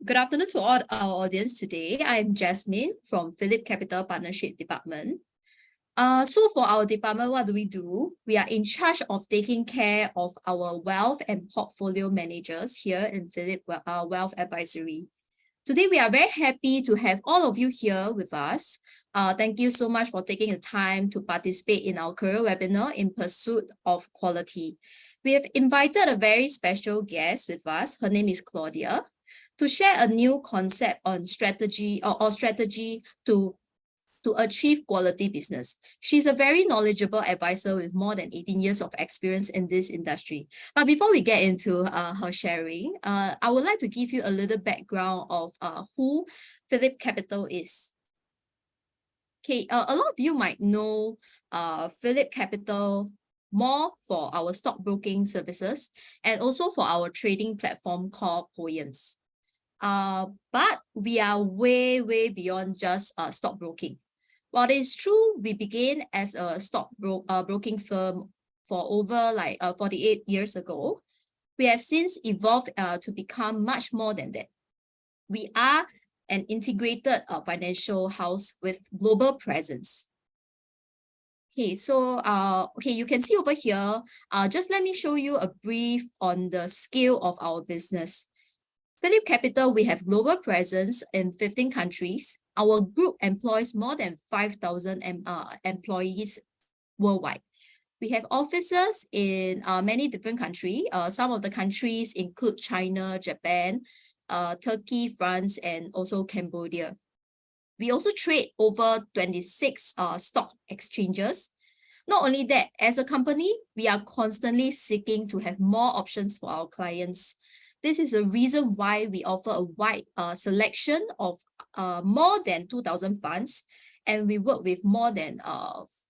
Good afternoon to all our audience today. I'm Jasmine from PhillipCapital Partnership Department. So for our department, what do? We are in charge of taking care of our wealth and portfolio managers here in Phillip Wealth Advisory. Today, we are very happy to have all of you here with us. Thank you so much for taking the time to participate in our career webinar in pursuit of quality. We have invited a very special guest with us. Her name is Claudia, to share a new concept on strategy or strategy to achieve quality business. She's a very knowledgeable advisor with more than 18 years of experience in this industry. But before we get into her sharing, I would like to give you a little background of who PhillipCapital is. Okay, a lot of you might know PhillipCapital more for our stockbroking services and also for our trading platform called Poems. But we are way beyond just stockbroking. While it is true, we began as a broking firm for over 48 years ago, we have since evolved to become much more than that. We are an integrated financial house with global presence. Okay, so you can see over here, just let me show you a brief on the scale of our business. PhillipCapital, we have global presence in 15 countries. Our group employs more than 5,000 employees worldwide. We have offices in many different countries. Some of the countries include China, Japan, Turkey, France, and also Cambodia. We also trade over 26 stock exchanges. Not only that, as a company, we are constantly seeking to have more options for our clients. This is a reason why we offer a wide selection of more than 2,000 funds, and we work with more than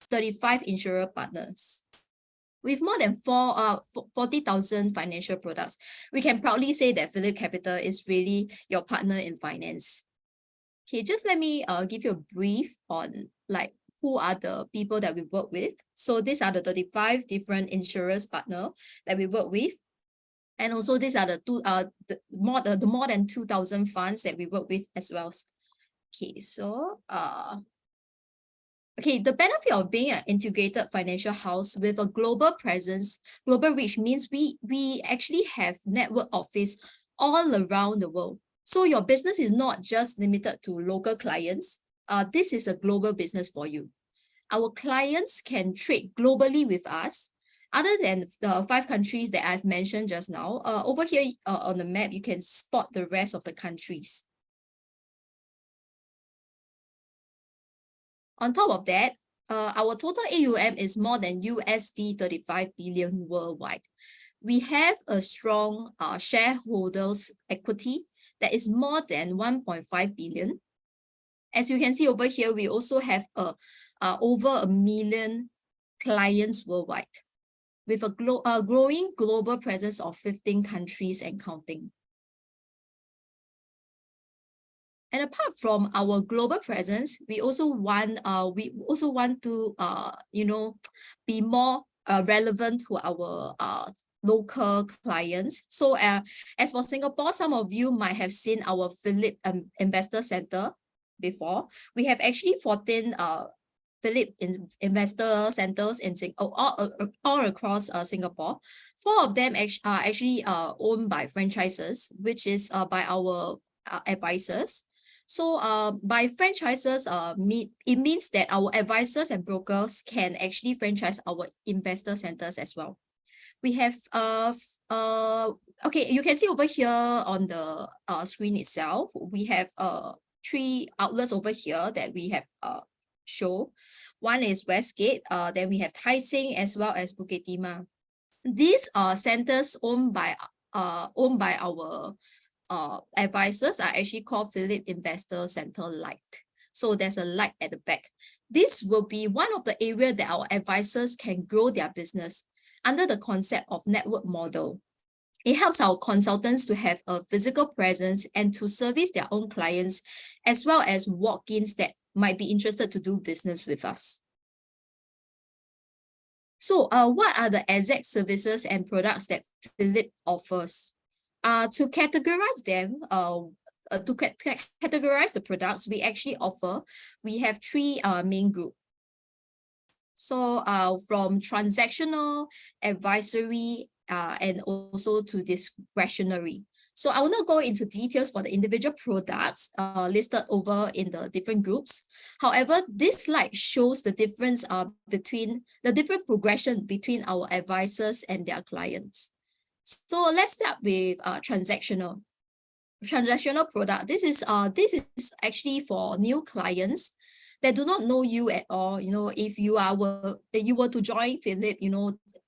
35 insurer partners. With more than 40,000 financial products, we can proudly say that PhillipCapital is really your partner in finance. Okay, just let me give you a brief on who are the people that we work with. So these are the 35 different insurers partner that we work with. And also these are the more than 2,000 funds that we work with as well. Okay, so the benefit of being an integrated financial house with a global presence, global reach means we actually have network office all around the world. So your business is not just limited to local clients. This is a global business for you. Our clients can trade globally with us. Other than the 5 countries that I've mentioned just now, over here on the map, you can spot the rest of the countries. On top of that, our total AUM is more than USD 35 billion worldwide. We have a strong shareholders equity that is more than 1.5 billion. As you can see over here, we also have over 1 million clients worldwide, with a growing global presence of 15 countries and counting. And apart from our global presence, we also want to be more relevant to our local clients. So as for Singapore, some of you might have seen our Phillip Investor Center before. We have actually 14 Phillip investor centers in all across Singapore. 4 of them are actually owned by franchises, which is by our advisors. So by franchises, it means that our advisors and brokers can actually franchise our investor centers as well. We have you can see over here on the screen itself, we have 3 outlets over here that we have show. One is Westgate, then we have Tai Seng as well as Bukit Timah. These centers owned by our advisors are actually called Phillip Investor Center Light. So there's a light at the back. This will be one of the areas that our advisors can grow their business under the concept of network model. It helps our consultants to have a physical presence and to service their own clients, as well as walk-ins that might be interested to do business with us. So what are the exact services and products that Phillip offers? To categorize them, to categorize the products we actually offer, we have three main groups. So from transactional, advisory, and also to discretionary. So I will not go into details for the individual products listed over in the different groups. However, this slide shows the difference between the different progression between our advisors and their clients. So let's start with transactional product. This is actually for new clients that do not know you at all. If you were to join Phillip,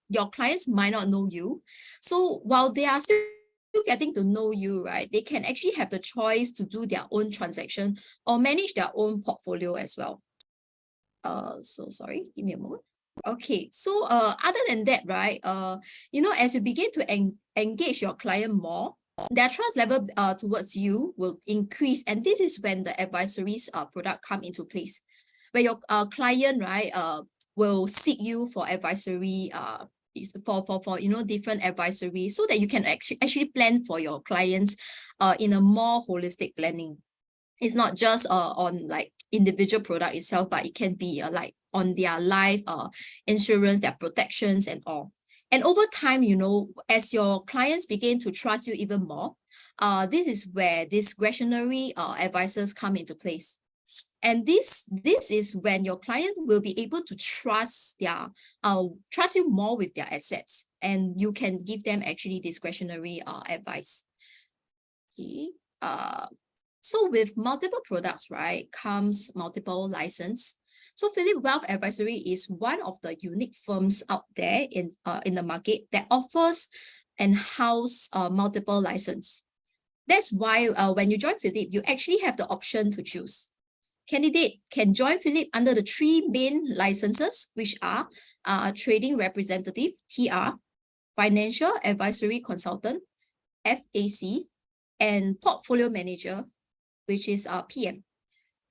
your clients might not know you. So while they are still getting to know you, right, they can actually have the choice to do their own transaction or manage their own portfolio as well. So sorry, give me a moment. Okay, so other than that, right, as you begin to engage your client more, their trust level towards you will increase, and this is when the advisories product come into place, where your client, right, will seek you for advisory for different advisory, so that you can actually plan for your clients in a more holistic planning. It's not just on like individual product itself, but it can be like on their life insurance, their protections and all. And over time, as your clients begin to trust you even more, this is where discretionary advisors come into place. And this is when your client will be able to trust you more with their assets, and you can give them actually discretionary advice. Okay. So with multiple products, right, comes multiple license. So Phillip Wealth Advisory is one of the unique firms out there in the market that offers and house multiple license. That's why when you join Phillip, you actually have the option to choose. Candidate can join Phillip under the three main licenses, which are trading representative, TR, financial advisory consultant, FAC, and portfolio manager, which is PM.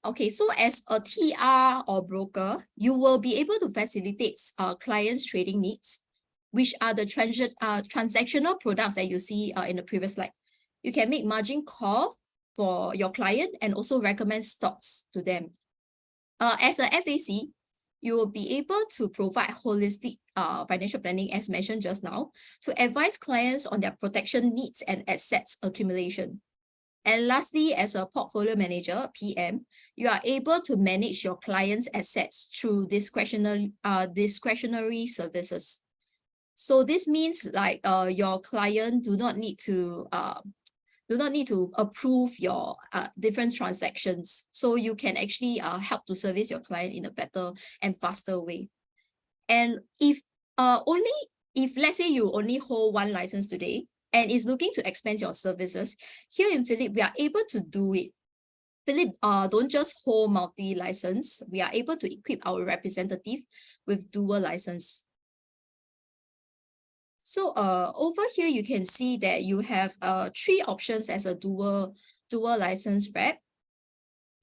Okay, so as a TR or broker, you will be able to facilitate clients' trading needs, which are the transactional products that you see in the previous slide. You can make margin calls for your client and also recommend stocks to them. As a FAC, you will be able to provide holistic financial planning, as mentioned just now, to advise clients on their protection needs and assets accumulation. And lastly, as a portfolio manager, PM, you are able to manage your clients' assets through discretionary services. So this means like your client do not need to approve your different transactions. So you can actually help to service your client in a better and faster way. And if let's say you only hold one license today and is looking to expand your services, here in Phillip, we are able to do it. Phillip don't just hold multi-license, we are able to equip our representative with dual license. So over here, you can see that you have three options as a dual license rep.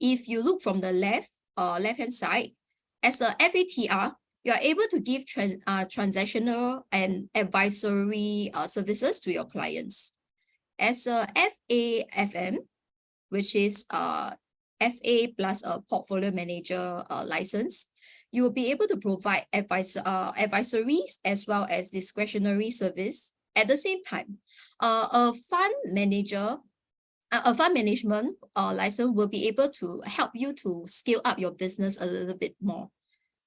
If you look from the left-hand side, as a FATR, you are able to give transactional and advisory services to your clients. As a FAFM, which is FA plus a portfolio manager license, you will be able to provide advisories as well as discretionary service at the same time. A fund management license will be able to help you to scale up your business a little bit more.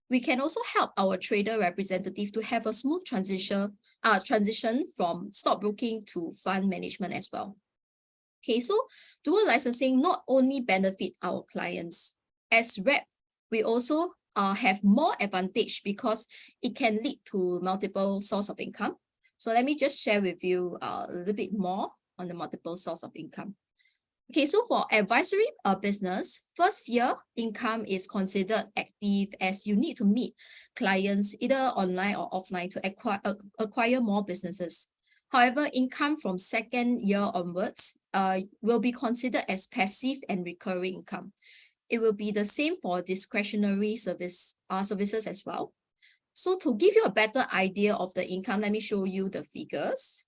We can also help our trader representative to have a smooth transition from stockbroking to fund management as well. Okay, so dual licensing not only benefit our clients. As rep, we also have more advantage because it can lead to multiple source of income. So let me just share with you a little bit more on the multiple source of income. Okay, so for advisory business, first year income is considered active, as you need to meet clients either online or offline to acquire more businesses. However, income from second year onwards will be considered as passive and recurring income. It will be the same for discretionary services as well. So to give you a better idea of the income, let me show you the figures.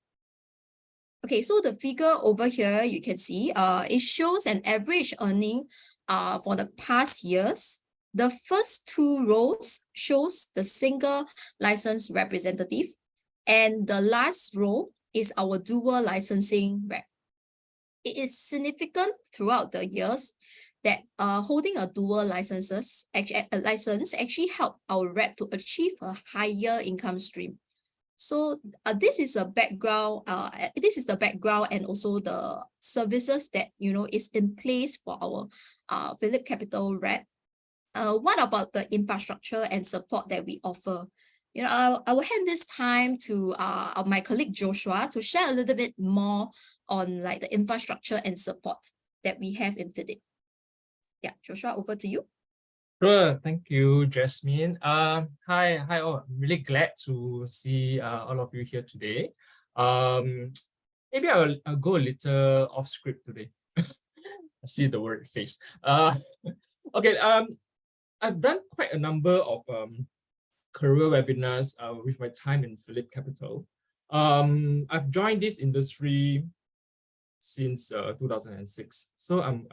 Okay, so the figure over here, you can see, it shows an average earning for the past years. The first two rows shows the single license representative, and the last row is our dual licensing rep. It is significant throughout the years that holding a dual license actually help our rep to achieve a higher income stream. So this is a background. This is the background and also the services that is in place for our PhillipCapital rep. What about the infrastructure and support that we offer? I will hand this time to my colleague Joshua to share a little bit more on like the infrastructure and support that we have in Phillip. Yeah, Joshua, over to you. Sure, thank you, Jasmine. Hi all. I'm really glad to see all of you here today. Maybe I'll go a little off script today. I see the word face. Okay. I've done quite a number of career webinars with my time in PhillipCapital. I've joined this industry since 2006, so I'm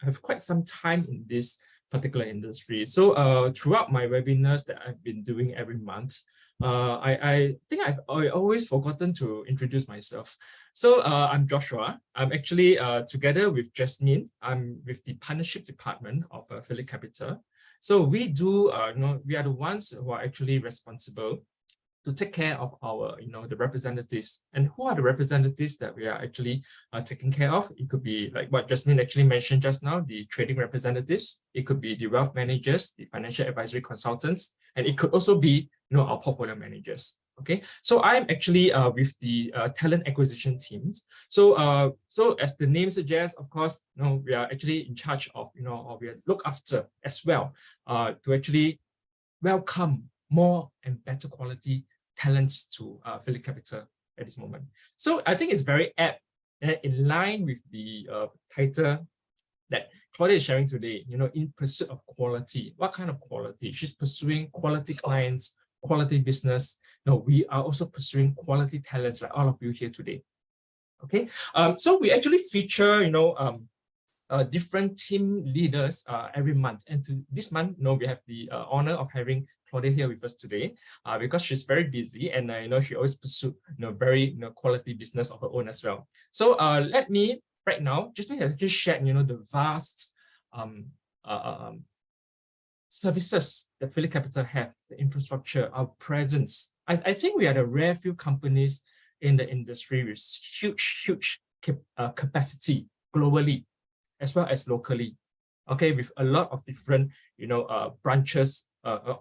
have quite some time in this particular industry. So throughout my webinars that I've been doing every month, I think I've always forgotten to introduce myself. So I'm Joshua. I'm actually together with Jasmine. I'm with the partnership department of PhillipCapital. So we do, we are the ones who are actually responsible to take care of our, the representatives. And who are the representatives that we are actually taking care of? It could be like what Jasmine actually mentioned just now, the trading representatives. It could be the wealth managers, the financial advisory consultants, and it could also be, our portfolio managers. Okay, so I'm actually with the talent acquisition teams. So, so as the name suggests, of course, we are actually in charge of, or we look after as well to actually welcome more and better quality talents to PhillipCapital at this moment. So I think it's very apt and in line with the title that Claudia is sharing today, in pursuit of quality. What kind of quality? She's pursuing quality clients, quality business. We are also pursuing quality talents like all of you here today. Okay, so we actually feature, different team leaders every month. And this month, we have the honor of having Claudia here with us today because she's very busy and she always pursues very quality business of her own as well. So let me right now, Jasmine has just shared the vast services that PhillipCapital have, the infrastructure, our presence. I think we are the rare few companies in the industry with huge capacity globally as well as locally, okay, with a lot of different, branches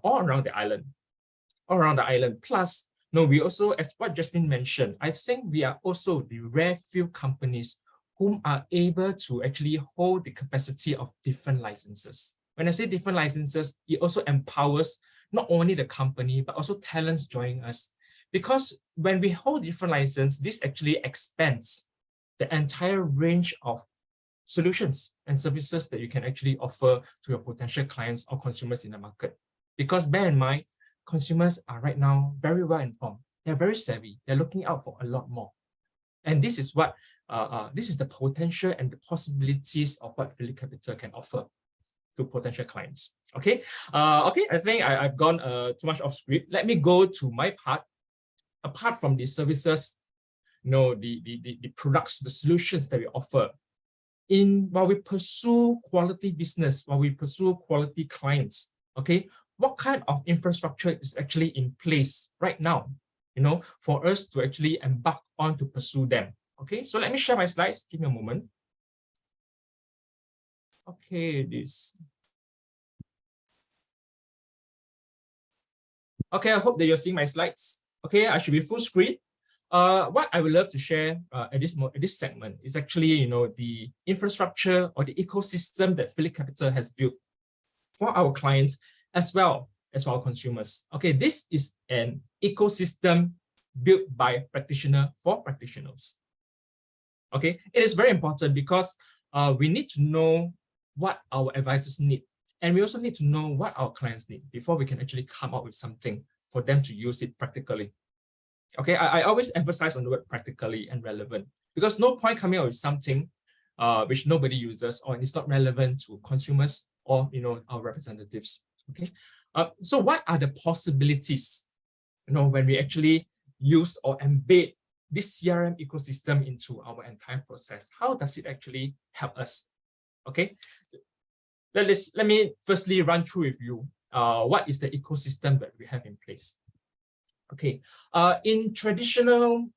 all around the island, Plus, we also, as what Jasmine mentioned, I think we are also the rare few companies whom are able to actually hold the capacity of different licenses. When I say different licenses, it also empowers not only the company, but also talents joining us. Because when we hold different licenses, this actually expands the entire range of solutions and services that you can actually offer to your potential clients or consumers in the market. Because bear in mind, consumers are right now very well informed. They're very savvy. They're looking out for a lot more. And this is what this is the potential and the possibilities of what PhillipCapital can offer to potential clients. Okay. Okay. I think I've gone too much off script. Let me go to my part. Apart from the services, the products, the solutions that we offer, while we pursue quality business, while we pursue quality clients, okay, what kind of infrastructure is actually in place right now, for us to actually embark on to pursue them? Okay, so let me share my slides. Give me a moment. Okay, Okay, I hope that you're seeing my slides. Okay, I should be full screen. What I would love to share at this segment is actually, the infrastructure or the ecosystem that PhillipCapital has built for our clients as well as for our consumers. Okay, this is an ecosystem built by practitioner for practitioners. Okay, it is very important because we need to know what our advisors need, and we also need to know what our clients need before we can actually come up with something for them to use it practically. Okay, I always emphasize on the word practically and relevant, because no point coming out with something which nobody uses or it's not relevant to consumers or our representatives. Okay, so what are the possibilities when we actually use or embed this CRM ecosystem into our entire process? How does it actually help us? Okay, let me firstly run through with you what is the ecosystem that we have in place. Okay, in traditional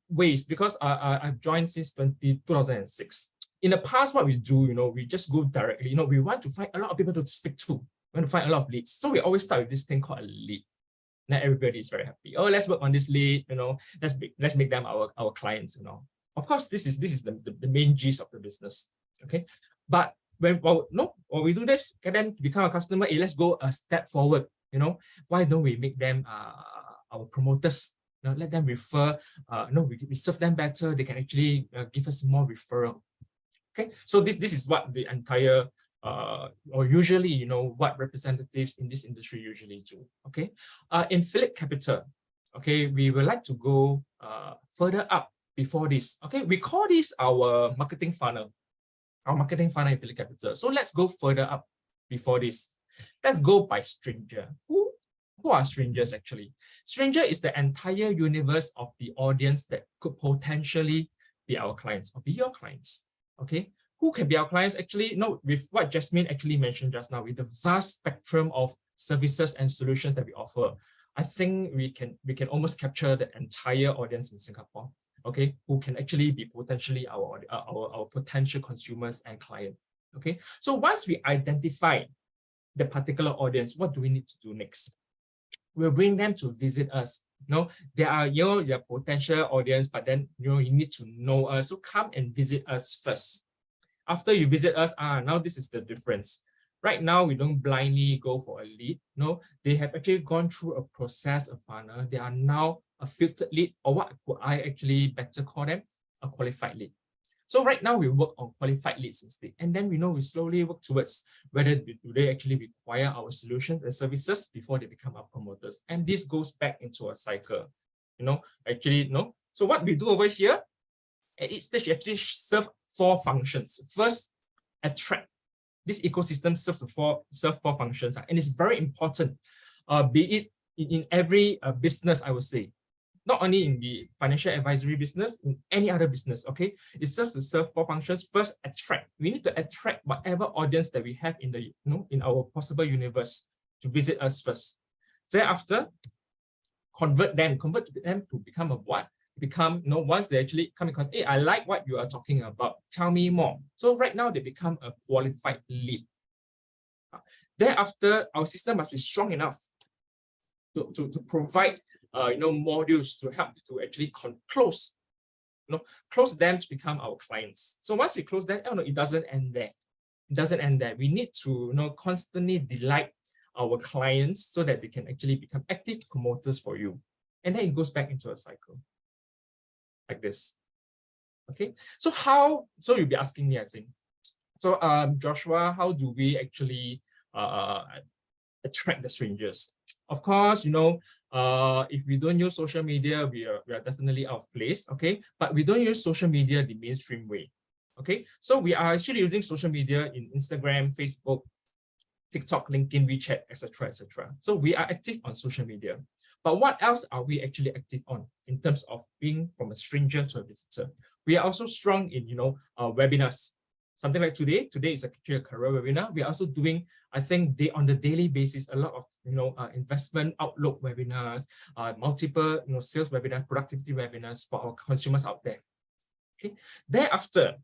ways, because I've joined since 2006. In the past, what we do, we just go directly. We want to find a lot of people to speak to. We want to find a lot of leads. So we always start with this thing called a lead. Now everybody is very happy. Oh, let's work on this lead. Let's make them our clients. Of course, this is the main gist of the business. Okay, but when we do this, get them to become a customer. Hey, let's go a step forward. Why don't we make them our promoters? Let them refer. We serve them better. They can actually give us more referral. Okay, so this is what the entire or usually what representatives in this industry usually do. Okay, in PhillipCapital, okay, we would like to go further up before this. Okay, we call this our marketing funnel. Our marketing funnel in PhillipCapital. So let's go further up before this. Let's go by stranger. Who are strangers actually? Stranger is the entire universe of the audience that could potentially be our clients or be your clients. Okay, who can be our clients? Actually, with what Jasmine actually mentioned just now, with the vast spectrum of services and solutions that we offer, I think we can almost capture the entire audience in Singapore. Okay, who can actually be potentially our potential consumers and client. Okay, so once we identify the particular audience, what do we need to do next? We'll bring them to visit us. They are your potential audience, but then you need to know us. So come and visit us first. After you visit us, now this is the difference. Right now, we don't blindly go for a lead. No, they have actually gone through a process, a funnel. They are now a filtered lead, or what could I actually better call them? A qualified lead. So right now we work on qualified leads instead, and then we slowly work towards whether do they actually require our solutions and services before they become our promoters. And this goes back into a cycle. So what we do over here at each stage actually serve 4 functions. First, attract. This ecosystem serves four functions, and it's very important. Be it in every business, I would say. Not only in the financial advisory business, in any other business, okay? It serves to serve 4 functions. First, attract. We need to attract whatever audience that we have in the in our possible universe to visit us first. Thereafter, convert them to become a what? Once they actually come in contact, hey, I like what you are talking about. Tell me more. So right now they become a qualified lead. Thereafter, our system must be strong enough to provide modules to help to actually close them to become our clients. So once we close that, it doesn't end there. It doesn't end there. We need to constantly delight our clients so that they can actually become active promoters for you. And then it goes back into a cycle like this. Okay. So you'll be asking me, I think. So Joshua, how do we actually attract the strangers? Of course, if we don't use social media, we are definitely out of place, okay? But we don't use social media the mainstream way, okay? So we are actually using social media in Instagram, Facebook, TikTok, LinkedIn, WeChat, etc., etc. So we are active on social media. But what else are we actually active on in terms of being from a stranger to a visitor? We are also strong in, webinars. Something like today. Today is actually a career webinar. We are also doing, I think, on the daily basis, a lot of investment outlook webinars, multiple sales webinars, productivity webinars for our consumers out there. Okay. Thereafter,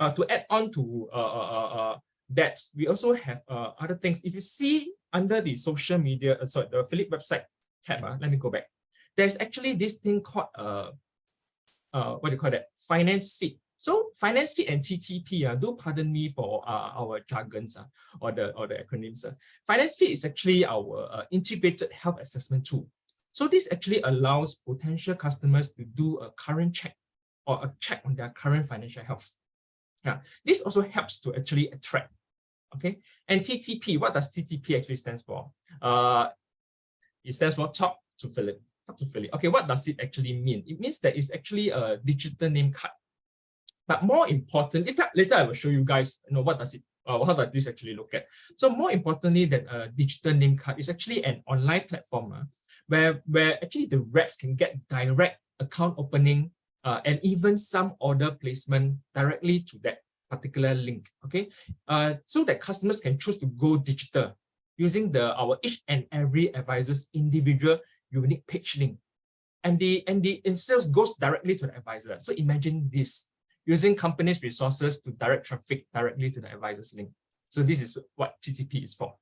to add on to that, we also have other things. If you see under the social media, the Phillip website tab, let me go back. There's actually this thing called what do you call that? Finance feed. So finance feed and TTP, do pardon me for our jargons or the acronyms. Finance feed is actually our integrated health assessment tool. So this actually allows potential customers to do a current check or a check on their current financial health. This also helps to actually attract. Okay, and TTP, what does TTP actually stands for? It stands for top to Phillip. Talk to Phillip. Okay, what does it actually mean? It means that it's actually a digital name card. But more important, later I will show you guys, what does it, how does this actually look at? So more importantly than a digital name card, is actually an online platform where actually the reps can get direct account opening and even some order placement directly to that particular link. Okay, so that customers can choose to go digital using our each and every advisor's individual unique page link, and the sales goes directly to the advisor. So imagine this, using companies' resources to direct traffic directly to the advisor's link. So this is what TTP is for.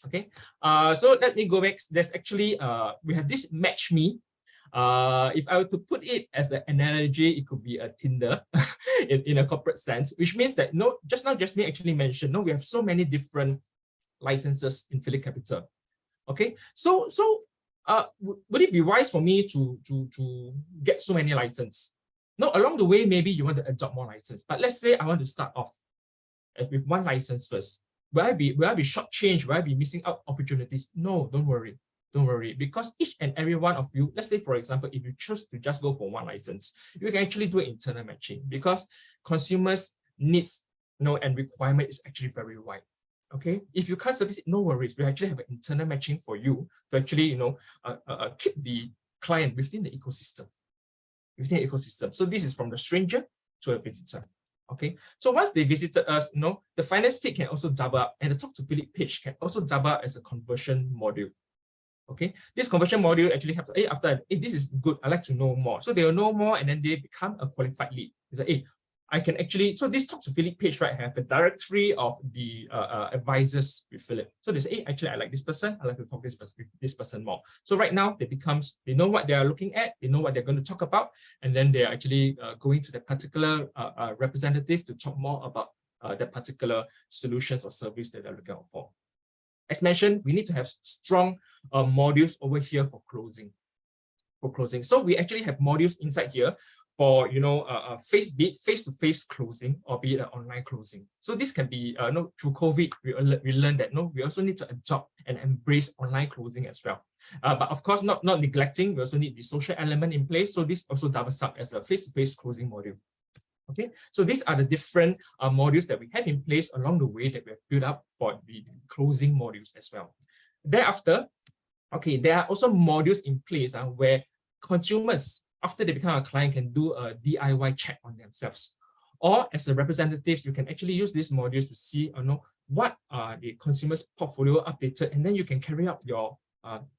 Okay, so let me go back. There's actually we have this Match Me. If I were to put it as an analogy, it could be a Tinder in a corporate sense, which means that just now Jasmine actually mentioned, we have so many different licenses in PhillipCapital. Okay, so would it be wise for me to get so many licenses? No, along the way, maybe you want to adopt more license. But let's say I want to start off with one license first. Will I be shortchanged? Will I be missing out opportunities? No, don't worry. Don't worry. Because each and every one of you, let's say, for example, if you choose to just go for one license, you can actually do internal matching, because consumers' needs and requirement is actually very wide. Okay, if you can't service it, no worries. We actually have an internal matching for you to actually keep the client within the ecosystem. So this is from the stranger to a visitor. Okay, so once they visited us, the finance feed can also double up, and the Talk to Phillip page can also double up as a conversion module. Okay, this conversion module actually helps. After this is good, I like to know more. So they will know more, and then they become a qualified lead. It's like, I can actually, so this Talk to Phillip page, right, have a directory of the advisors with Phillip. So they say, actually, I like this person. I like to talk to this person more. So right now, they know what they are looking at. They know what they're going to talk about. And then they're actually going to the particular representative to talk more about the particular solutions or service that they're looking out for. As mentioned, we need to have strong modules over here for closing. So we actually have modules inside here for face-to-face closing, or be it an online closing. So this can be through COVID, we learned that we also need to adopt and embrace online closing as well. But of course, not neglecting, we also need the social element in place. So this also doubles up as a face-to-face closing module. Okay, so these are the different modules that we have in place along the way that we have built up for the closing modules as well. Thereafter, okay, there are also modules in place where consumers, after they become a client, can do a DIY check on themselves. Or as a representative, you can actually use these modules to see what are the consumer's portfolio updated, and then you can carry out your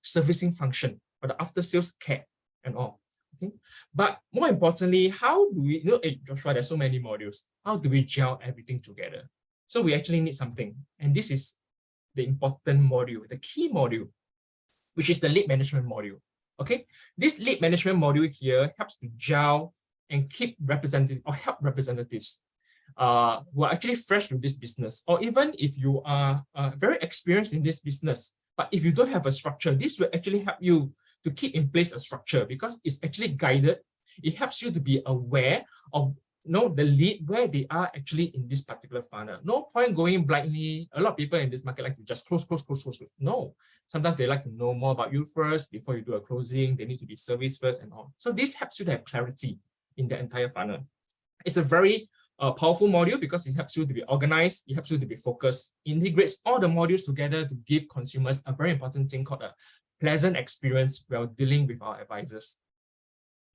servicing function or the after-sales care and all. Okay, but more importantly, how do we, Joshua, there's so many modules. How do we gel everything together? So we actually need something, and this is the important module, the key module, which is the lead management module. Okay, this lead management module here helps to gel and keep help representatives who are actually fresh to this business, or even if you are very experienced in this business, but if you don't have a structure, this will actually help you to keep in place a structure, because it's actually guided. It helps you to be aware of the lead, where they are actually in this particular funnel. No point going blindly. A lot of people in this market like to just close. No, sometimes they like to know more about you first before you do a closing. They need to be serviced first and all. So this helps you to have clarity in the entire funnel. It's a very powerful module because it helps you to be organized. It helps you to be focused. Integrates all the modules together to give consumers a very important thing called a pleasant experience while dealing with our advisors.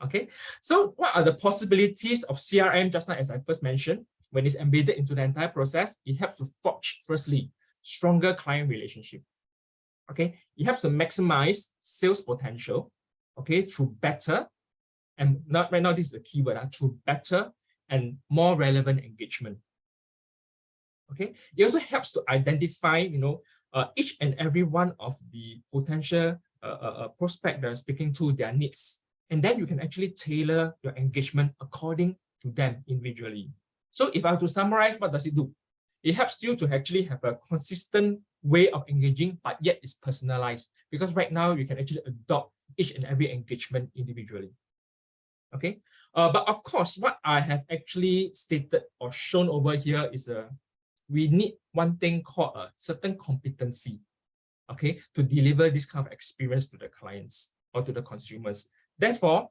Okay, so what are the possibilities of CRM? Just now, as I first mentioned, when it's embedded into the entire process, it helps to forge, firstly, stronger client relationship. Okay, it helps to maximize sales potential, okay, through better, and not right now, this is the keyword, through better and more relevant engagement. Okay, it also helps to identify, each and every one of the potential prospect that are speaking to their needs. And then you can actually tailor your engagement according to them individually. So if I were to summarize, what does it do? It helps you to actually have a consistent way of engaging, but yet it's personalized. Because right now, you can actually adopt each and every engagement individually. Okay, but of course, what I have actually stated or shown over here is we need one thing called a certain competency, okay, to deliver this kind of experience to the clients. or to the consumers. Therefore,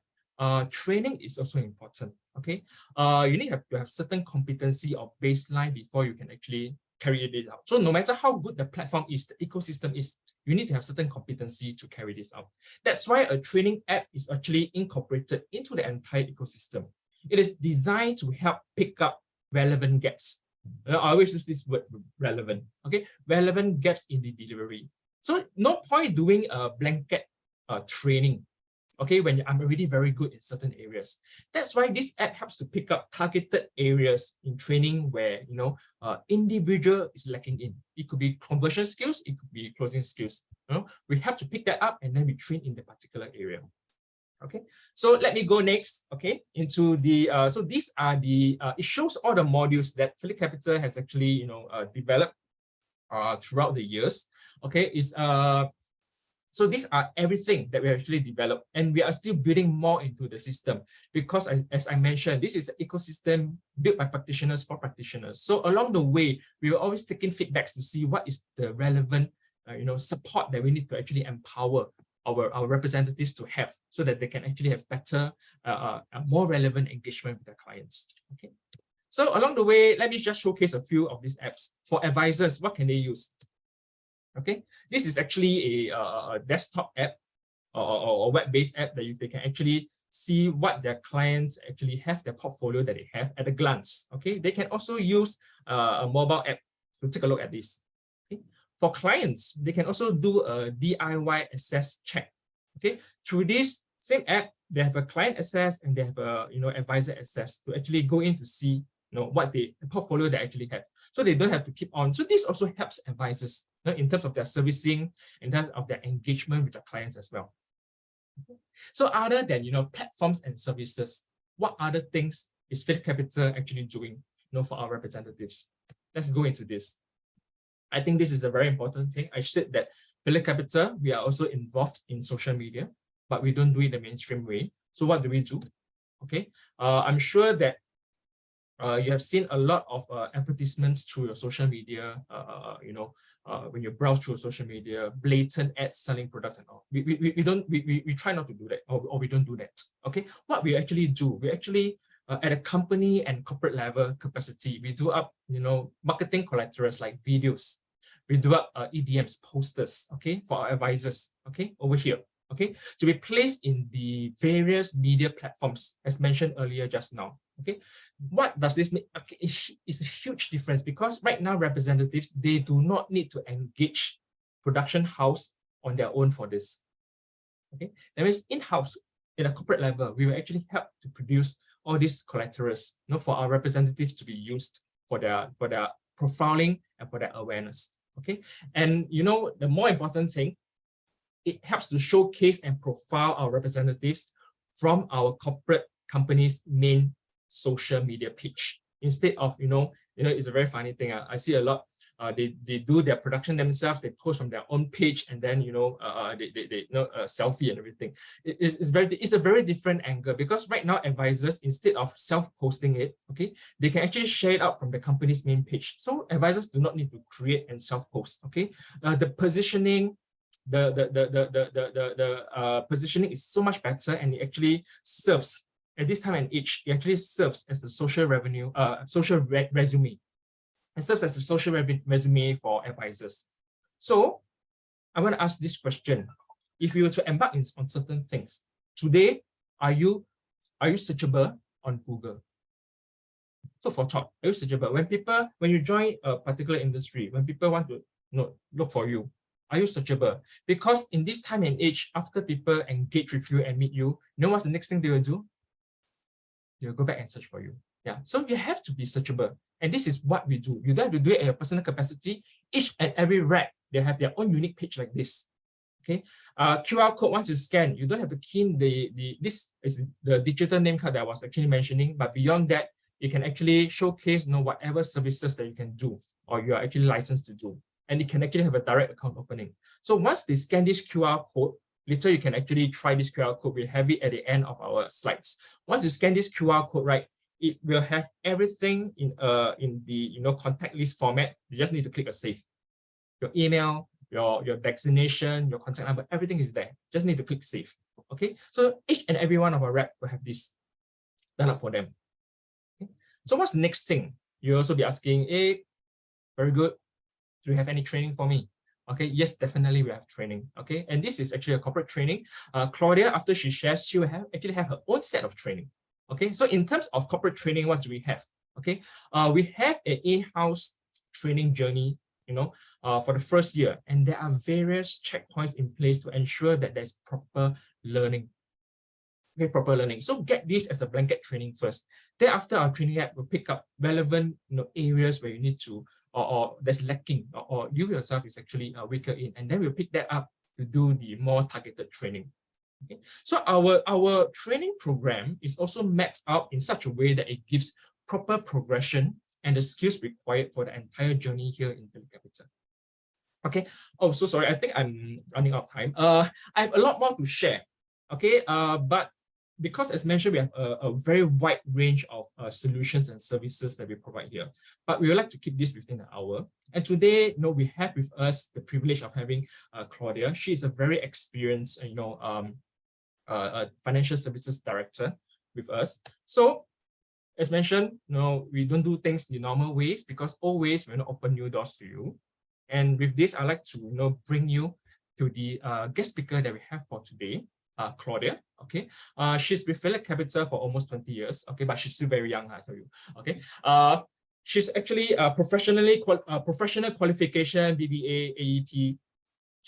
training is also important. Okay, you need to have certain competency or baseline before you can actually carry it out. So no matter how good the platform is, the ecosystem is, you need to have certain competency to carry this out. That's why a training app is actually incorporated into the entire ecosystem. It is designed to help pick up relevant gaps. I always use this word relevant. Okay, relevant gaps in the delivery. So no point doing a blanket training, okay, when I'm already very good in certain areas. That's why this app helps to pick up targeted areas in training where, you know, individual is lacking in. It could be conversion skills, it could be closing skills. You know, we have to pick that up and then we train in the particular area. Okay, so let me go next, okay, into the, so these are the, it shows all the modules that PhillipCapital has actually, you know, developed throughout the years. Okay, is so these are everything that we actually developed, and we are still building more into the system because, as I mentioned, this is an ecosystem built by practitioners for practitioners. So along the way, we were always taking feedbacks to see what is the relevant, you know, support that we need to actually empower our representatives to have, so that they can actually have better, more relevant engagement with their clients. Okay. So along the way, let me just showcase a few of these apps. For advisors, what can they use? Okay, this is actually a desktop app or web-based app that they can actually see what their clients actually have, their portfolio that they have at a glance. Okay, they can also use a mobile app to take a look at this. Okay, for clients, they can also do a DIY access check. Okay, through this same app, they have a client access and they have a, you know, advisor access to actually go in to see, you know, what the portfolio they actually have, so they don't have to keep on. So this also helps advisors, you know, in terms of their servicing, in terms of their engagement with the clients as well. So other than, you know, platforms and services, what other things is PhillipCapital actually doing, you know, for our representatives? Let's go into this. I think this is a very important thing. I said that PhillipCapital, we are also involved in social media, but we don't do it the mainstream way. So what do we do? Okay, I'm sure that you have seen a lot of advertisements through your social media, you know, when you browse through social media, blatant ads selling products and all. We try not to do that, or we don't do that. Okay, what we actually do, we actually at a company and corporate level capacity, we do up, you know, marketing collaterals like videos. We do up EDMs, posters, okay, for our advisors, okay, over here, okay, to be placed in the various media platforms as mentioned earlier just now. Okay, what does this mean? Okay, it's a huge difference, because right now representatives, they do not need to engage production house on their own for this. Okay, that means in-house at a corporate level, we will actually help to produce all these collaterals, you know, for our representatives to be used for their profiling and for their awareness. Okay, and you know, the more important thing, it helps to showcase and profile our representatives from our corporate company's main social media page, instead of, you know, it's a very funny thing. I see a lot. They do their production themselves. They post from their own page, and then, you know, they you know, selfie and everything. It's a very different angle, because right now advisors, instead of self-posting it, okay, they can actually share it out from the company's main page. So advisors do not need to create and self-post. Okay, the positioning, the positioning is so much better, and it actually serves at this time and age. It actually serves as a social resume. It serves as a social resume for advisors. So I want to ask this question: if you were to embark on certain things today, are you searchable on Google? So for thought, are you searchable? When you join a particular industry, when people want to look for you, are you searchable? Because in this time and age, after people engage with you and meet you, you know what's the next thing they will do? They'll go back and search for you. Yeah, so you have to be searchable. And this is what we do. You don't have to do it at your personal capacity. Each and every rep, they have their own unique page like this. Okay, QR code, once you scan, you don't have to key in this is the digital name card that I was actually mentioning, but beyond that, you can actually showcase, you know, whatever services that you can do or you are actually licensed to do. And it can actually have a direct account opening. So once they scan this QR code, later you can actually try this QR code. We have it at the end of our slides. Once you scan this QR code, right, it will have everything in the, you know, contact list format. You just need to click a save. Your email, your vaccination, your contact number, everything is there. Just need to click save. Okay, so each and every one of our rep will have this done up for them. Okay? So what's the next thing? You'll also be asking, hey, very good. Do you have any training for me? Okay, yes, definitely we have training. Okay, and this is actually a corporate training. Claudia, after she shares, she will actually have her own set of training. Okay, so in terms of corporate training, what do we have? Okay, we have an in-house training journey, for the first year, and there are various checkpoints in place to ensure that there's proper learning. Okay, proper learning. So get this as a blanket training first. Thereafter, our training app will pick up relevant areas where you need to or that's lacking, or you yourself is actually weaker in, and then we'll pick that up to do the more targeted training. Okay, so our training program is also mapped out in such a way that it gives proper progression and the skills required for the entire journey here in PhillipCapital. Okay. Oh, so sorry. I think I'm running out of time. I have a lot more to share. Okay. But because as mentioned, we have a very wide range of solutions and services that we provide here. But we would like to keep this within an hour. And today, we have with us the privilege of having Claudia. She is a very experienced, financial services director with us. So, as mentioned, we don't do things the normal ways because always we're going to open new doors to you. And with this, I'd like to bring you to the guest speaker that we have for today, Claudia. Okay, she's with PhillipCapital for almost 20 years. Okay, but she's still very young, I tell you. Okay, she's actually a professional qualification, BBA, AET,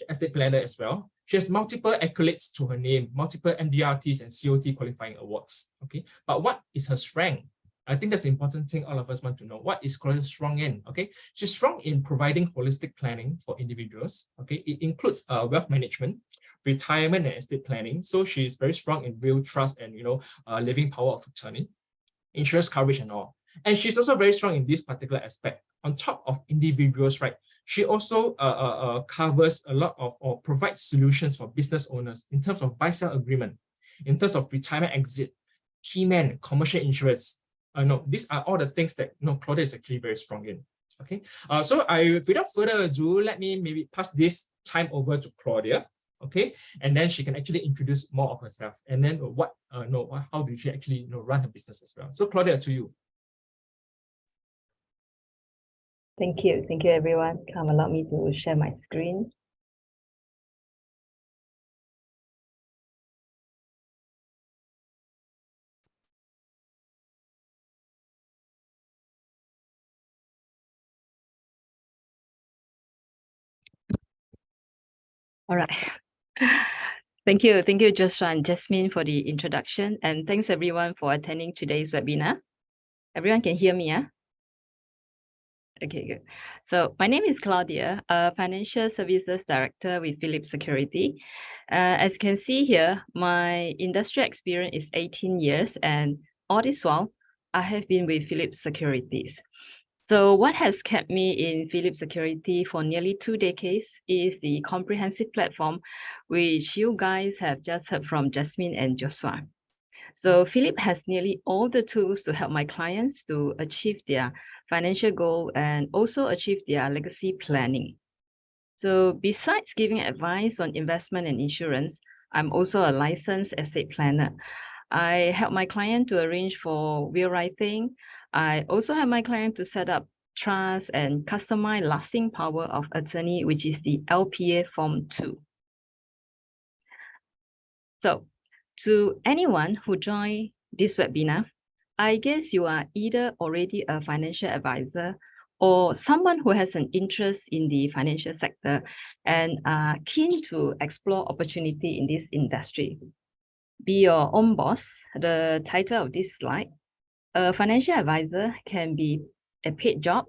estate planner as well. She has multiple accolades to her name, multiple MDRTs and COT qualifying awards. Okay, but what is her strength? I think that's the important thing all of us want to know. What is Claudia strong in? Okay, she's strong in providing holistic planning for individuals. Okay, it includes wealth management, retirement and estate planning. So she's very strong in will, trust, and living power of attorney, insurance coverage and all. And she's also very strong in this particular aspect. On top of individuals, right? She also covers a lot of or provides solutions for business owners in terms of buy-sell agreement, in terms of retirement exit, key man, commercial insurance. No, these are all the things that Claudia is actually very strong in. Okay, so without further ado, let me maybe pass this time over to Claudia. Okay, and then she can actually introduce more of herself, and then how did she actually run her business as well. So Claudia, to you. Thank you everyone. Allow me to share my screen. All right. Thank you, Joshua and Jasmine, for the introduction, and thanks everyone for attending today's webinar. Everyone can hear me, yeah? Okay, good. So my name is Claudia, a Financial Services Director with Phillip Security. As you can see here, my industry experience is 18 years, and all this while, I have been with Phillip Securities. So what has kept me in Phillip Security for nearly 2 decades is the comprehensive platform, which you guys have just heard from Jasmine and Joshua. So Phillip has nearly all the tools to help my clients to achieve their financial goal and also achieve their legacy planning. So besides giving advice on investment and insurance, I'm also a licensed estate planner. I help my client to arrange for will writing. I also have my client to set up trust and customize lasting power of attorney, which is the LPA Form 2. So to anyone who joined this webinar, I guess you are either already a financial advisor or someone who has an interest in the financial sector and are keen to explore opportunity in this industry. Be your own boss, the title of this slide. A financial advisor can be a paid job,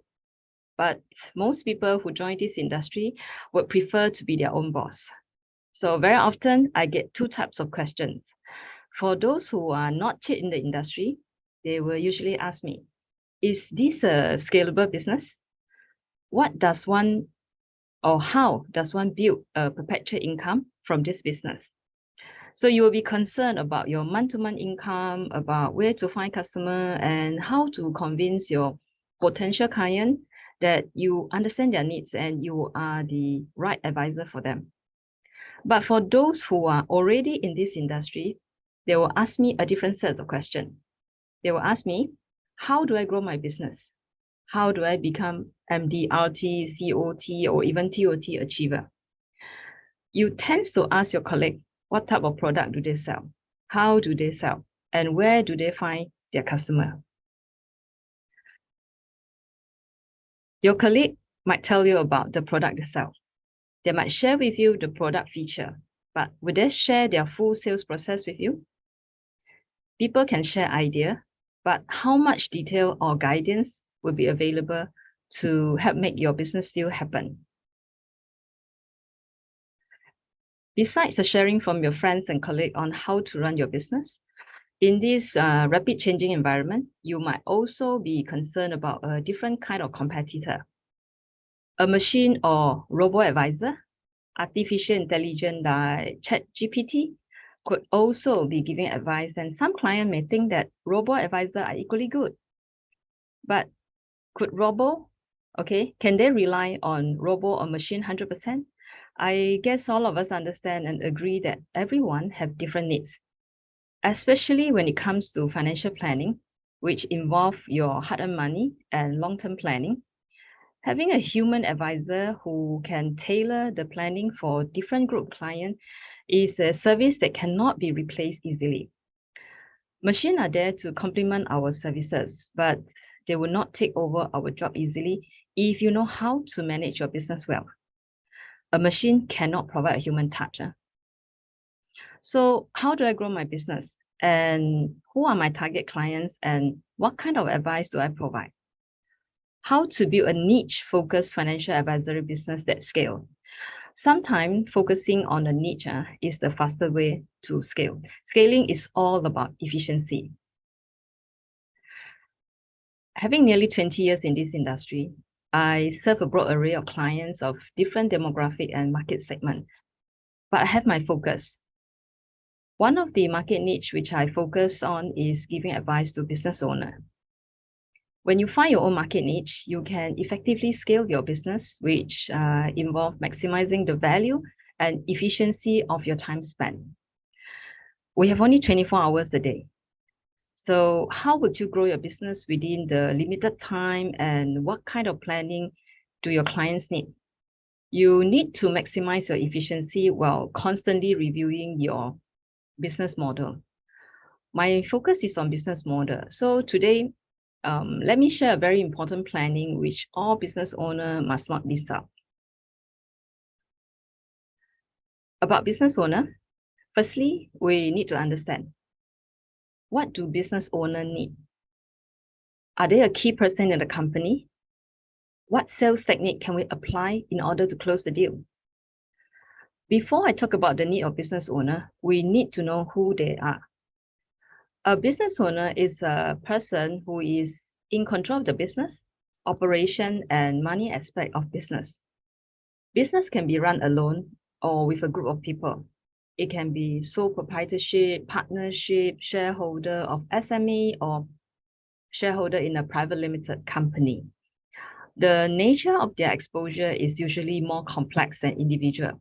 but most people who join this industry would prefer to be their own boss. So very often I get 2 types of questions. For those who are not yet in the industry, they will usually ask me, is this a scalable business? What does one, or how does one build a perpetual income from this business? So you will be concerned about your month-to-month income, about where to find customer, and how to convince your potential client that you understand their needs and you are the right advisor for them. But for those who are already in this industry, they will ask me a different set of questions. They will ask me, how do I grow my business? How do I become MD, RT, COT, or even TOT achiever? You tend to ask your colleague, what type of product do they sell? How do they sell? And where do they find their customer? Your colleague might tell you about the product they sell. They might share with you the product feature, but would they share their full sales process with you? People can share idea, but how much detail or guidance will be available to help make your business deal happen? Besides the sharing from your friends and colleagues on how to run your business, in this rapid changing environment, you might also be concerned about a different kind of competitor. A machine or robo-advisor, artificial intelligence like ChatGPT, could also be giving advice, and some clients may think that robo-advisors are equally good. But can they rely on robo or machine 100%? I guess all of us understand and agree that everyone have different needs, especially when it comes to financial planning, which involve your hard-earned money and long-term planning. Having a human advisor who can tailor the planning for different group clients is a service that cannot be replaced easily. Machines are there to complement our services, but they will not take over our job easily if you know how to manage your business well. A machine cannot provide a human touch. So how do I grow my business? And who are my target clients? And what kind of advice do I provide? How to build a niche-focused financial advisory business that scales. Sometimes focusing on a niche is the faster way to scale. Scaling is all about efficiency. Having nearly 20 years in this industry, I serve a broad array of clients of different demographic and market segments, but I have my focus. One of the market niche which I focus on is giving advice to business owners. When you find your own market niche, you can effectively scale your business, which involve maximizing the value and efficiency of your time spent. We have only 24 hours a day. So how would you grow your business within the limited time, and what kind of planning do your clients need? You need to maximize your efficiency while constantly reviewing your business model. My focus is on business model. So today, let me share a very important planning which all business owners must not miss out. About business owner, firstly, we need to understand, what do business owners need? Are they a key person in the company? What sales technique can we apply in order to close the deal? Before I talk about the need of business owner, we need to know who they are. A business owner is a person who is in control of the business, operation, and money aspect of business. Business can be run alone or with a group of people. It can be sole proprietorship, partnership, shareholder of SME, or shareholder in a private limited company. The nature of their exposure is usually more complex than individual.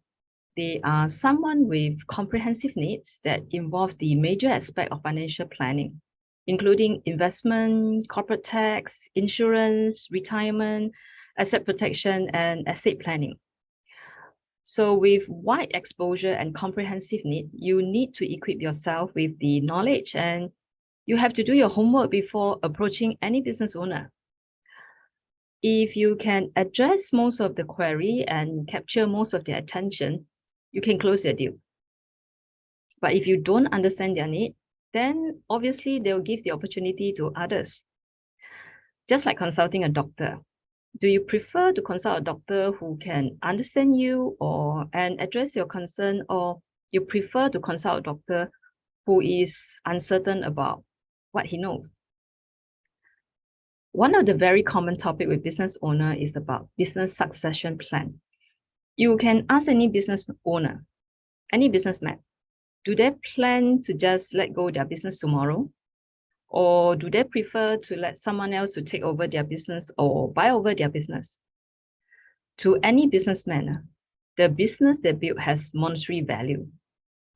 They are someone with comprehensive needs that involve the major aspect of financial planning, including investment, corporate tax, insurance, retirement, asset protection, and estate planning. So with wide exposure and comprehensive need, you need to equip yourself with the knowledge, and you have to do your homework before approaching any business owner. If you can address most of the query and capture most of their attention, you can close their deal. But if you don't understand their need, then obviously they'll give the opportunity to others. Just like consulting a doctor. Do you prefer to consult a doctor who can understand you and address your concern, or you prefer to consult a doctor who is uncertain about what he knows? One of the very common topic with business owner is about business succession plan. You can ask any business owner, any businessman, do they plan to just let go their business tomorrow? Or do they prefer to let someone else to take over their business or buy over their business? To any businessman, the business they build has monetary value.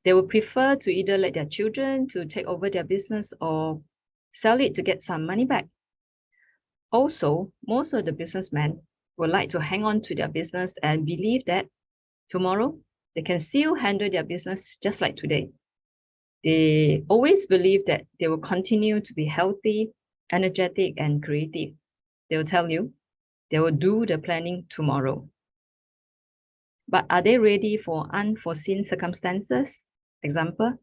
They will prefer to either let their children to take over their business or sell it to get some money back. Also, most of the businessmen would like to hang on to their business and believe that tomorrow they can still handle their business just like today. They always believe that they will continue to be healthy, energetic, and creative. They will tell you they will do the planning tomorrow. But are they ready for unforeseen circumstances? Example,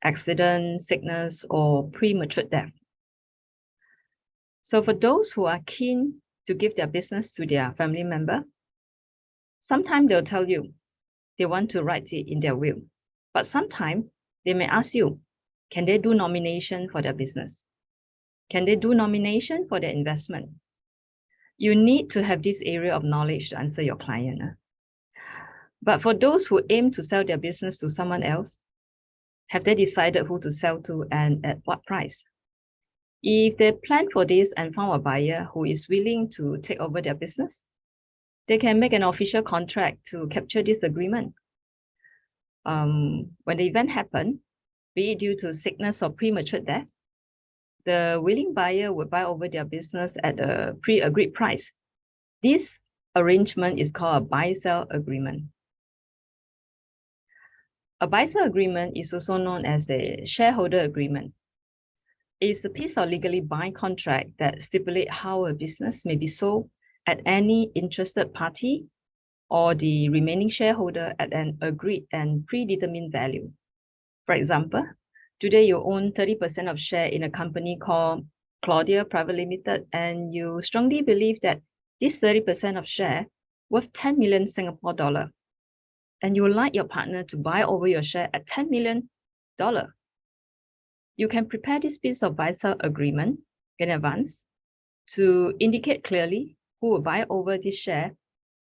accident, sickness, or premature death. So for those who are keen to give their business to their family member, sometimes they'll tell you they want to write it in their will. But sometimes they may ask you, can they do nomination for their business? Can they do nomination for their investment? You need to have this area of knowledge to answer your client. But for those who aim to sell their business to someone else, have they decided who to sell to and at what price? If they plan for this and found a buyer who is willing to take over their business, they can make an official contract to capture this agreement. When the event happens, be it due to sickness or premature death, the willing buyer will buy over their business at a pre-agreed price. This arrangement is called a buy-sell agreement. A buy-sell agreement is also known as a shareholder agreement. It's a piece of legally binding contract that stipulates how a business may be sold at any interested party or the remaining shareholder at an agreed and predetermined value. For example, today you own 30% of share in a company called Claudia Private Limited, and you strongly believe that this 30% of share worth 10 million Singapore dollar, and you would like your partner to buy over your share at $10 million. You can prepare this piece of buy-sell agreement in advance to indicate clearly who will buy over this share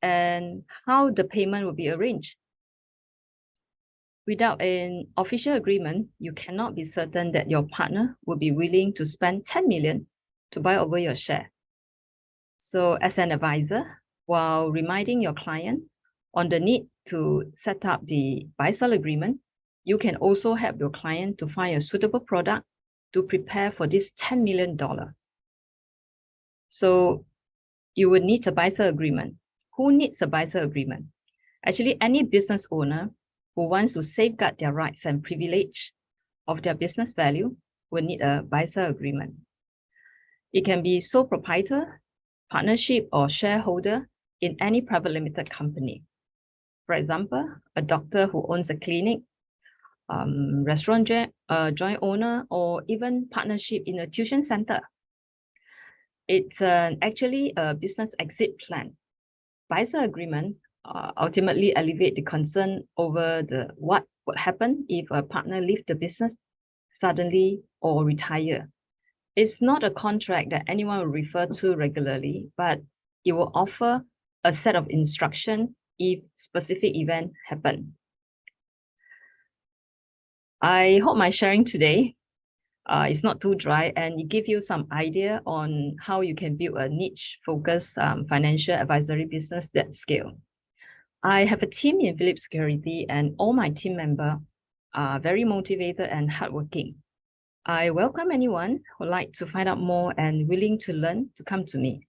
and how the payment will be arranged. Without an official agreement, you cannot be certain that your partner will be willing to spend 10 million to buy over your share. So as an advisor, while reminding your client on the need to set up the buy-sell agreement, you can also help your client to find a suitable product to prepare for this $10 million. So you would need a buy-sell agreement. Who needs a buy-sell agreement? Actually, any business owner who wants to safeguard their rights and privilege of their business value will need a buy-sell agreement. It can be sole proprietor, partnership, or shareholder in any private limited company. For example, a doctor who owns a clinic, restaurant joint owner, or even partnership in a tuition center. It's actually a business exit plan. Buy-sell agreement ultimately alleviate the concern over what would happen if a partner leaves the business suddenly or retire. It's not a contract that anyone will refer to regularly, but it will offer a set of instruction if specific event happen. I hope my sharing today is not too dry and it gives you some idea on how you can build a niche focused financial advisory business that scale. I have a team in Phillip Security and all my team members are very motivated and hardworking. I welcome anyone who would like to find out more and willing to learn to come to me.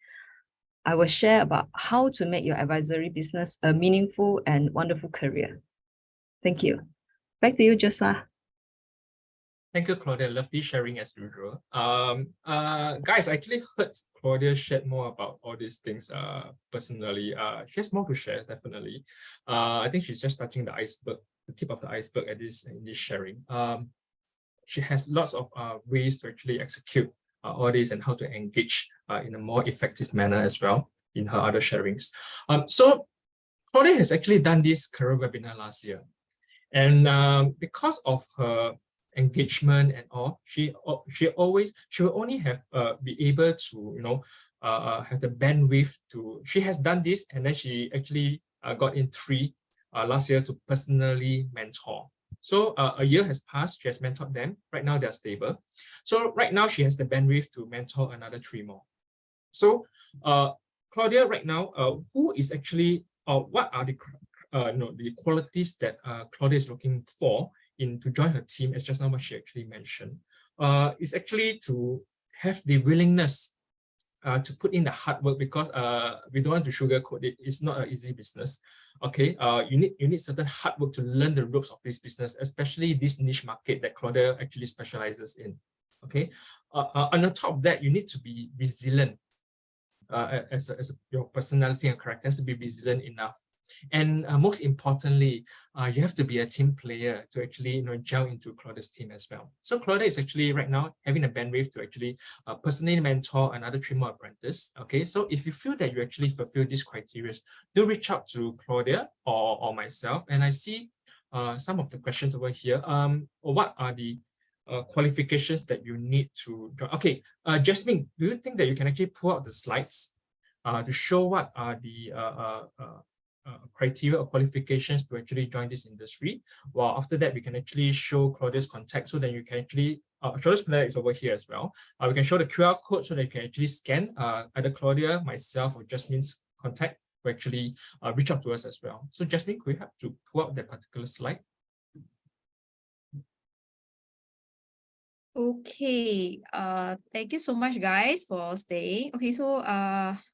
I will share about how to make your advisory business a meaningful and wonderful career. Thank you. Back to you, Joshua. Thank you, Claudia. Lovely sharing as usual. Guys, I actually heard Claudia shared more about all these things personally. She has more to share, definitely. I think she's just touching the iceberg, the tip of the iceberg in this sharing. She has lots of ways to actually execute all this and how to engage in a more effective manner as well in her other sharings. So Claudia has actually done this career webinar last year. And because of her engagement and all, she will only have be able to have the bandwidth to. She has done this, and then she actually got in 3 last year to personally mentor. So a year has passed, she has mentored them. Right now they're stable. So right now she has the bandwidth to mentor another 3 more. So Claudia, right now, who is actually, what are the the qualities that Claudia is looking for to join her team, as just now what she actually mentioned, is actually to have the willingness to put in the hard work, because we don't want to sugarcoat it. It's not an easy business. Okay, you need certain hard work to learn the ropes of this business, especially this niche market that Claudia actually specializes in. Okay, on the top of that, you need to be resilient. Your personality and character has to be resilient enough. And most importantly, you have to be a team player to actually gel into Claudia's team as well. So Claudia is actually right now having a bandwidth to actually personally mentor another 3 more apprentices. Okay, so if you feel that you actually fulfill these criteria, do reach out to Claudia or myself. And I see some of the questions over here. What are the qualifications that you need to join? Okay, Jasmine, do you think that you can actually pull out the slides to show what are the criteria or qualifications to actually join this industry? Well, after that, we can actually show Claudia's contact, so that you can actually, Claudia's contact is over here as well. We can show the QR code so that you can actually scan either Claudia, myself, or Jasmine's contact to actually reach out to us as well. So Jasmine, could you have to pull out that particular slide? Okay, thank you so much guys for staying. Okay, so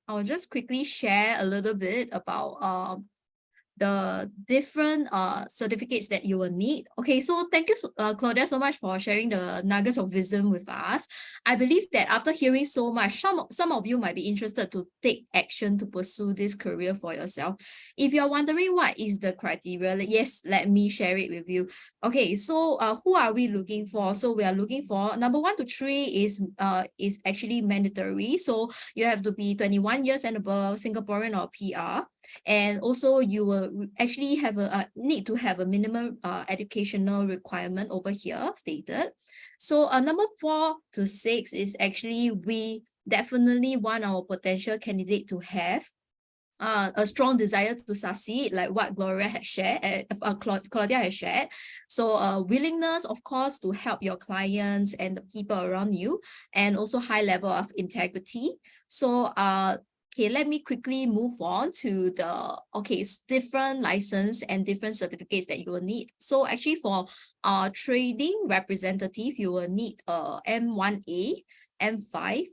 I'll just quickly share a little bit about the different certificates that you will need. Okay, so thank you, Claudia, so much for sharing the nuggets of wisdom with us. I believe that after hearing so much, some of you might be interested to take action to pursue this career for yourself. If you're wondering what is the criteria, yes, let me share it with you. Okay, so who are we looking for? So we are looking for number 1 to 3 is actually mandatory. So you have to be 21 years and above, Singaporean or PR. And also you will actually have need to have a minimum educational requirement over here stated. So number 4 to 6 is actually we definitely want our potential candidate to have a strong desire to succeed, like what Claudia has shared. So willingness, of course, to help your clients and the people around you, and also high level of integrity. So okay, let me quickly move on to the different license and different certificates that you will need. So actually for trading representative, you will need M1A, M5,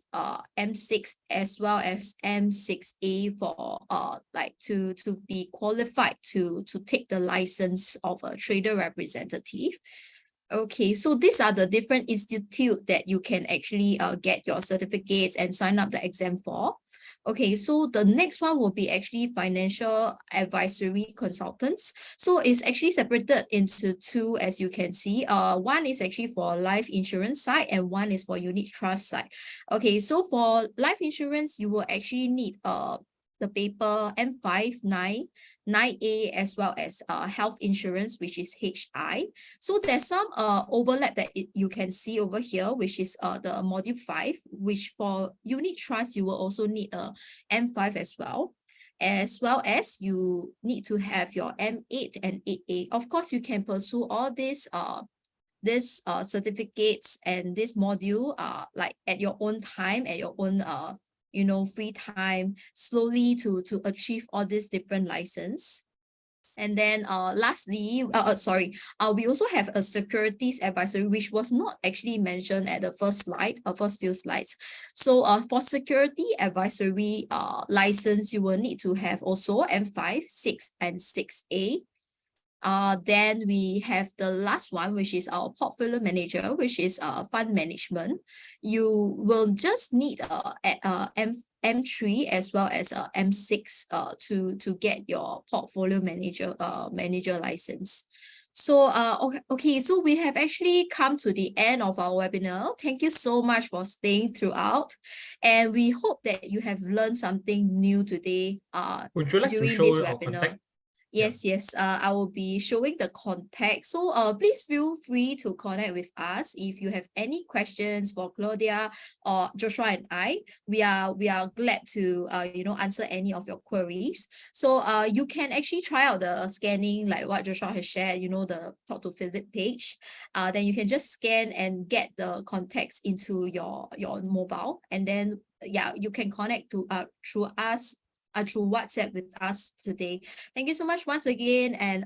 M6, as well as M6A for to be qualified to take the license of a trader representative. Okay, so these are the different institutes that you can actually get your certificates and sign up the exam for. Okay, so the next one will be actually financial advisory consultants. So it's actually separated into 2, as you can see. One is actually for life insurance side and one is for unit trust side. Okay, so for life insurance, you will actually need the paper M5, 9A, as well as health insurance, which is HI. So there's some overlap that you can see over here, which is the module 5, which for unit trust, you will also need a M5 as well as you need to have your M8 and 8A. Of course, you can pursue all these certificates and this module like at your own time, at your own free time, slowly to achieve all these different license. And then lastly, we also have a securities advisory, which was not actually mentioned at the first few slides. So for security advisory license, you will need to have also M5, 6, and 6A. Then we have the last one, which is our portfolio manager, which is fund management. You will just need M3 as well as M6 to get your portfolio manager license. So okay, so we have actually come to the end of our webinar. Thank you so much for staying throughout, and we hope that you have learned something new today Would you like to during show this our webinar. contact? Yes, yes. I will be showing the contact. So please feel free to connect with us if you have any questions for Claudia or Joshua and I. We are glad to answer any of your queries. So you can actually try out the scanning like what Joshua has shared, the Talk to Phillip page. Then you can just scan and get the contacts into your mobile, and then you can connect to through us through WhatsApp with us today. Thank you so much once again, and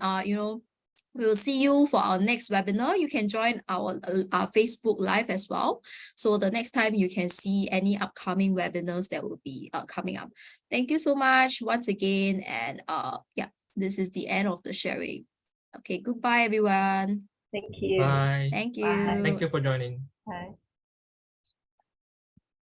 we'll see you for our next webinar. You can join our Facebook Live as well. So the next time you can see any upcoming webinars that will be coming up. Thank you so much once again, and this is the end of the sharing. Okay, goodbye everyone. Thank you. Bye. Thank you. Bye. Thank you for joining. Bye.